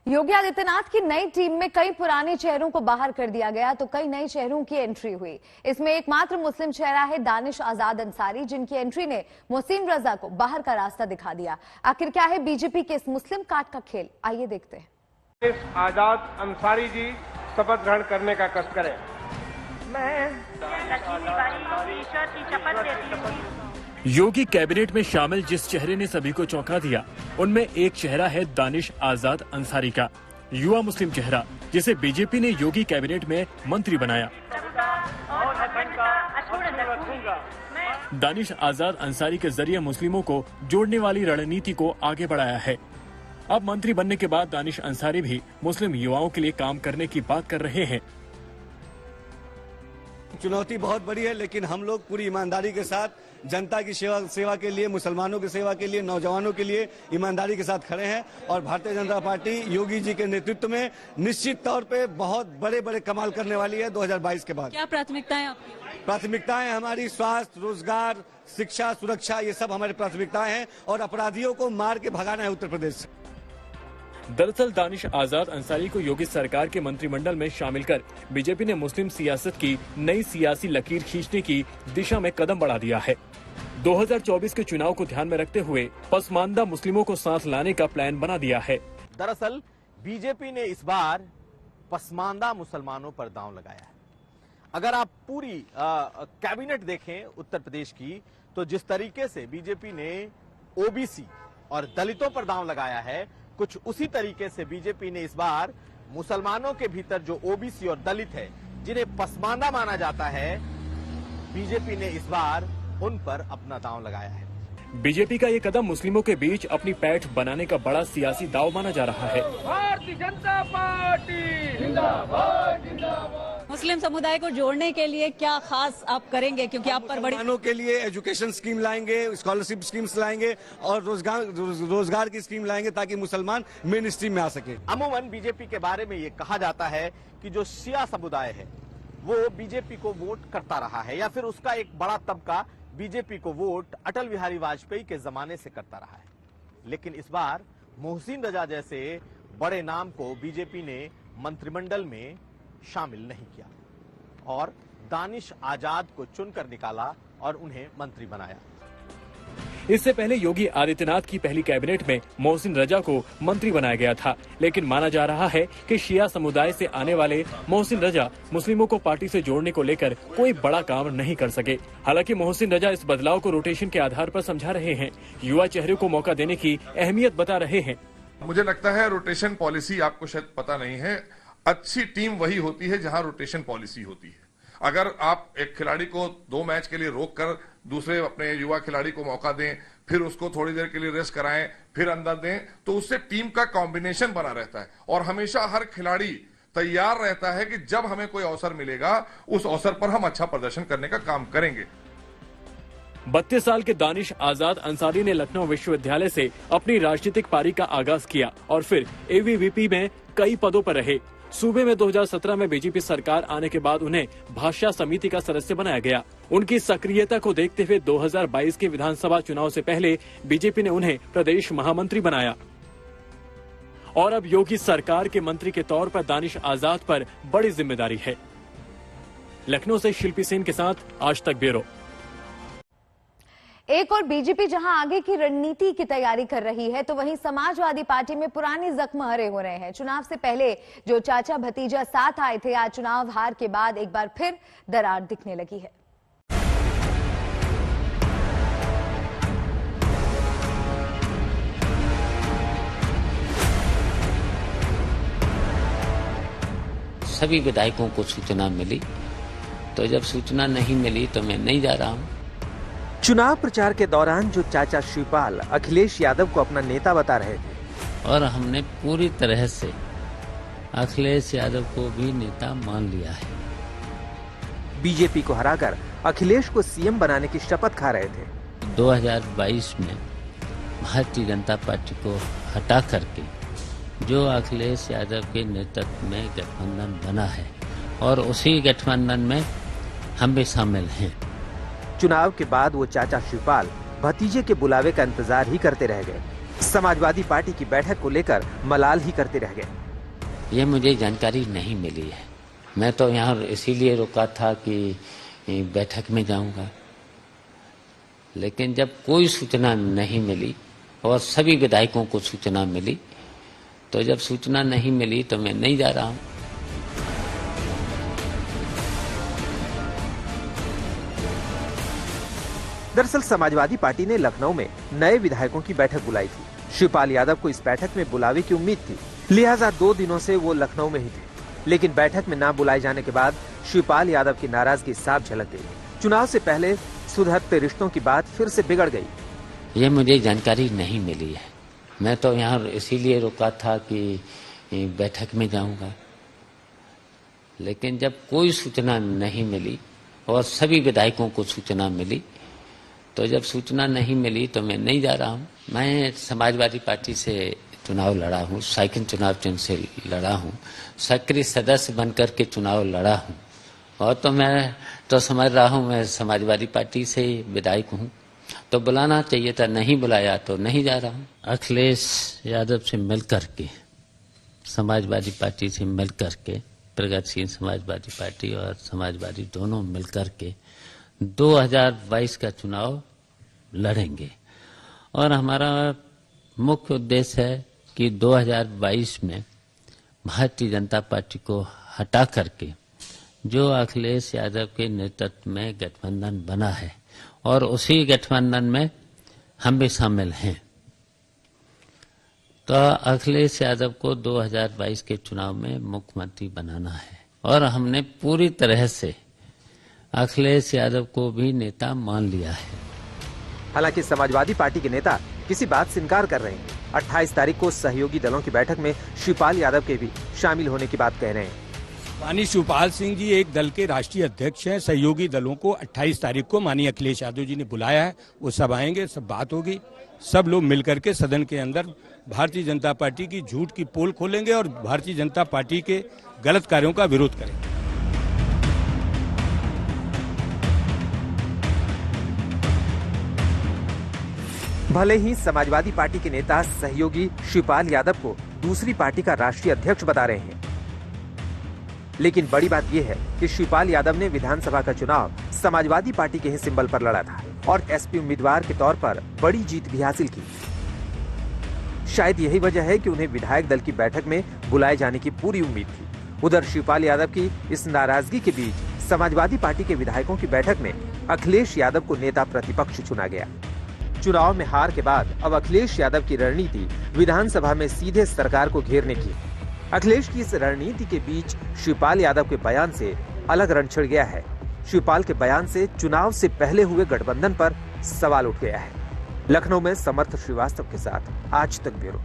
योगी आदित्यनाथ की नई टीम में कई पुराने चेहरों को बाहर कर दिया गया तो कई नए चेहरों की एंट्री हुई। इसमें एकमात्र मुस्लिम चेहरा है दानिश आजाद अंसारी, जिनकी एंट्री ने मोहसिन रजा को बाहर का रास्ता दिखा दिया। आखिर क्या है बीजेपी के इस मुस्लिम कार्ड का खेल, आइए देखते हैं। दानिश आजाद अंसारी जी शपथ ग्रहण करने का कष्ट करें। योगी कैबिनेट में शामिल जिस चेहरे ने सभी को चौंका दिया, उनमें एक चेहरा है दानिश आजाद अंसारी का, युवा मुस्लिम चेहरा, जिसे बीजेपी ने योगी कैबिनेट में मंत्री बनाया। दानिश आजाद अंसारी के जरिए मुस्लिमों को जोड़ने वाली रणनीति को आगे बढ़ाया है। अब मंत्री बनने के बाद दानिश अंसारी भी मुस्लिम युवाओं के लिए काम करने की बात कर रहे हैं। चुनौती बहुत बड़ी है, लेकिन हम लोग पूरी ईमानदारी के साथ जनता की सेवा के लिए, मुसलमानों की सेवा के लिए, नौजवानों के लिए ईमानदारी के साथ खड़े हैं और भारतीय जनता पार्टी योगी जी के नेतृत्व में निश्चित तौर पे बहुत बड़े बड़े कमाल करने वाली है 2022 के बाद। क्या प्राथमिकताएं आपकी? प्राथमिकताएं हमारी स्वास्थ्य, रोजगार, शिक्षा, सुरक्षा, ये सब हमारी प्राथमिकताएं हैं और अपराधियों को मार के भगाना है उत्तर प्रदेश से। दरअसल दानिश आजाद अंसारी को योगी सरकार के मंत्रिमंडल में शामिल कर बीजेपी ने मुस्लिम सियासत की नई सियासी लकीर खींचने की दिशा में कदम बढ़ा दिया है। 2024 के चुनाव को ध्यान में रखते हुए पसमानदा मुस्लिमों को साथ लाने का प्लान बना दिया है। दरअसल बीजेपी ने इस बार पसमानदा मुसलमानों पर दांव लगाया है। अगर आप पूरी कैबिनेट देखें उत्तर प्रदेश की, तो जिस तरीके से बीजेपी ने ओबीसी और दलितों पर दांव लगाया है, कुछ उसी तरीके से बीजेपी ने इस बार मुसलमानों के भीतर जो ओबीसी और दलित है, जिन्हें पसमानदा माना जाता है, बीजेपी ने इस बार उन पर अपना दांव लगाया है। बीजेपी का ये कदम मुस्लिमों के बीच अपनी पैठ बनाने का बड़ा सियासी दांव माना जा रहा है। भारतीय जनता पार्टी जिंदाबाद जिंदाबाद। मुस्लिम समुदाय को जोड़ने के लिए क्या खास आप करेंगे, क्योंकि आप पर बड़ी मुसलमानों के लिए एजुकेशन स्कीम लाएंगे, स्कॉलरशिप स्कीम्स लाएंगे और रोजगार की स्कीम लाएंगे ताकि मुसलमान मेन स्ट्रीम में आ सके। अमूमन बीजेपी के बारे में ये कहा जाता है कि जो शिया समुदाय है वो बीजेपी को वोट करता रहा है, या फिर उसका एक बड़ा तबका बीजेपी को वोट अटल बिहारी वाजपेयी के जमाने से करता रहा है। लेकिन इस बार मोहसिन रजा जैसे बड़े नाम को बीजेपी ने मंत्रिमंडल में शामिल नहीं किया और दानिश आजाद को चुनकर निकाला और उन्हें मंत्री बनाया। इससे पहले योगी आदित्यनाथ की पहली कैबिनेट में मोहसिन रजा को मंत्री बनाया गया था, लेकिन माना जा रहा है कि शिया समुदाय से आने वाले मोहसिन रजा मुस्लिमों को पार्टी से जोड़ने को लेकर कोई बड़ा काम नहीं कर सके। हालांकि मोहसिन रजा इस बदलाव को रोटेशन के आधार पर समझा रहे हैं, युवा चेहरे को मौका देने की अहमियत बता रहे हैं। मुझे लगता है रोटेशन पॉलिसी, आपको शायद पता नहीं है, अच्छी टीम वही होती है जहां रोटेशन पॉलिसी होती है। अगर आप एक खिलाड़ी को 2 मैच के लिए रोक कर दूसरे अपने युवा खिलाड़ी को मौका दें, फिर उसको थोड़ी देर के लिए रेस्ट कराएं, फिर अंदर दें, तो उससे टीम का कॉम्बिनेशन बना रहता है और हमेशा हर खिलाड़ी तैयार रहता है कि जब हमें कोई अवसर मिलेगा उस अवसर पर हम अच्छा प्रदर्शन करने का काम करेंगे। 32 साल के दानिश आजाद अंसारी ने लखनऊ विश्वविद्यालय से अपनी राजनीतिक पारी का आगाज किया और फिर एबीवीपी में कई पदों पर रहे। सूबे में 2017 में बीजेपी सरकार आने के बाद उन्हें भाषा समिति का सदस्य बनाया गया। उनकी सक्रियता को देखते हुए 2022 के विधानसभा चुनाव से पहले बीजेपी ने उन्हें प्रदेश महामंत्री बनाया और अब योगी सरकार के मंत्री के तौर पर दानिश आजाद पर बड़ी जिम्मेदारी है। लखनऊ से शिल्पी सेन के साथ आज तक ब्यूरो। एक और बीजेपी जहां आगे की रणनीति की तैयारी कर रही है, तो वहीं समाजवादी पार्टी में पुराने जख्म हरे हो रहे हैं। चुनाव से पहले जो चाचा भतीजा साथ आए थे, आज चुनाव हार के बाद एक बार फिर दरार दिखने लगी है। सभी विधायकों को सूचना मिली, तो जब सूचना नहीं मिली तो मैं नहीं जा रहा हूं। चुनाव प्रचार के दौरान जो चाचा शिवपाल अखिलेश यादव को अपना नेता बता रहे थे और हमने पूरी तरह से अखिलेश यादव को भी नेता मान लिया है। बीजेपी को हराकर अखिलेश को सीएम बनाने की शपथ खा रहे थे। 2022 में भारतीय जनता पार्टी को हटा करके जो अखिलेश यादव के नेतृत्व में गठबंधन बना है और उसी गठबंधन में हम भी शामिल हैं। चुनाव के बाद वो चाचा शिवपाल भतीजे के बुलावे का इंतजार ही करते रह गए। समाजवादी पार्टी की बैठक को लेकर मलाल ही करते रह गए। ये मुझे जानकारी नहीं मिली है। मैं तो यहाँ इसीलिए रुका था कि बैठक में जाऊंगा, लेकिन जब कोई सूचना नहीं मिली और सभी विधायकों को सूचना मिली, तो जब सूचना नहीं मिली तो मैं नहीं जा रहा हूं। दरअसल समाजवादी पार्टी ने लखनऊ में नए विधायकों की बैठक बुलाई थी। शिवपाल यादव को इस बैठक में बुलावे की उम्मीद थी, लिहाजा 2 दिनों से वो लखनऊ में ही थे। लेकिन बैठक में ना बुलाए जाने के बाद शिवपाल यादव की नाराजगी साफ झलक गई। चुनाव से पहले सुधरते रिश्तों की बात फिर से बिगड़ गई। ये मुझे जानकारी नहीं मिली है। मैं तो यहाँ इसीलिए रुका था कि बैठक में जाऊंगा, लेकिन जब कोई सूचना नहीं मिली और सभी विधायकों को सूचना मिली, तो जब सूचना नहीं मिली तो मैं नहीं जा रहा हूं। मैं समाजवादी पार्टी से चुनाव लड़ा हूं, साइकिल चुनाव चिन्ह से लड़ा हूं, सक्रिय सदस्य बनकर के चुनाव लड़ा हूं, और तो मैं तो समझ रहा हूं मैं समाजवादी पार्टी से विधायक हूं, तो बुलाना चाहिए था। नहीं बुलाया तो नहीं जा रहा हूं। अखिलेश यादव से मिलकर के, समाजवादी पार्टी से मिलकर के, प्रगतिशील समाजवादी पार्टी और समाजवादी दोनों मिलकर के 2022 का चुनाव लड़ेंगे, और हमारा मुख्य उद्देश्य है कि 2022 में भारतीय जनता पार्टी को हटा करके जो अखिलेश यादव के नेतृत्व में गठबंधन बना है, और उसी गठबंधन में हम भी शामिल हैं, तो अखिलेश यादव को 2022 के चुनाव में मुख्यमंत्री बनाना है। और हमने पूरी तरह से अखिलेश यादव को भी नेता मान लिया है। हालांकि समाजवादी पार्टी के नेता किसी बात से इनकार कर रहे हैं। 28 तारीख को सहयोगी दलों की बैठक में शिवपाल यादव के भी शामिल होने की बात कह रहे हैं। माननीय शिवपाल सिंह जी एक दल के राष्ट्रीय अध्यक्ष हैं। सहयोगी दलों को 28 तारीख को माननीय अखिलेश यादव जी ने बुलाया है, वो सब आएंगे, सब बात होगी, सब लोग मिलकर के सदन के अंदर भारतीय जनता पार्टी की झूठ की पोल खोलेंगे और भारतीय जनता पार्टी के गलत कार्यों का विरोध करेंगे। भले ही समाजवादी पार्टी के नेता सहयोगी शिवपाल यादव को दूसरी पार्टी का राष्ट्रीय अध्यक्ष बता रहे हैं, लेकिन बड़ी बात यह है कि शिवपाल यादव ने विधानसभा का चुनाव समाजवादी पार्टी के ही सिंबल पर लड़ा था और एसपी उम्मीदवार के तौर पर बड़ी जीत भी हासिल की। शायद यही वजह है कि उन्हें विधायक दल की बैठक में बुलाए जाने की पूरी उम्मीद थी। उधर शिवपाल यादव की इस नाराजगी के बीच समाजवादी पार्टी के विधायकों की बैठक में अखिलेश यादव को नेता प्रतिपक्ष चुना गया। चुनाव में हार के बाद अब अखिलेश यादव की रणनीति विधानसभा में सीधे सरकार को घेरने की। अखिलेश की इस रणनीति के बीच शिवपाल यादव के बयान से अलग रण छिड़ गया है। शिवपाल के बयान से चुनाव से पहले हुए गठबंधन पर सवाल उठ गया है। लखनऊ में समर्थ श्रीवास्तव के साथ आज तक ब्यूरो।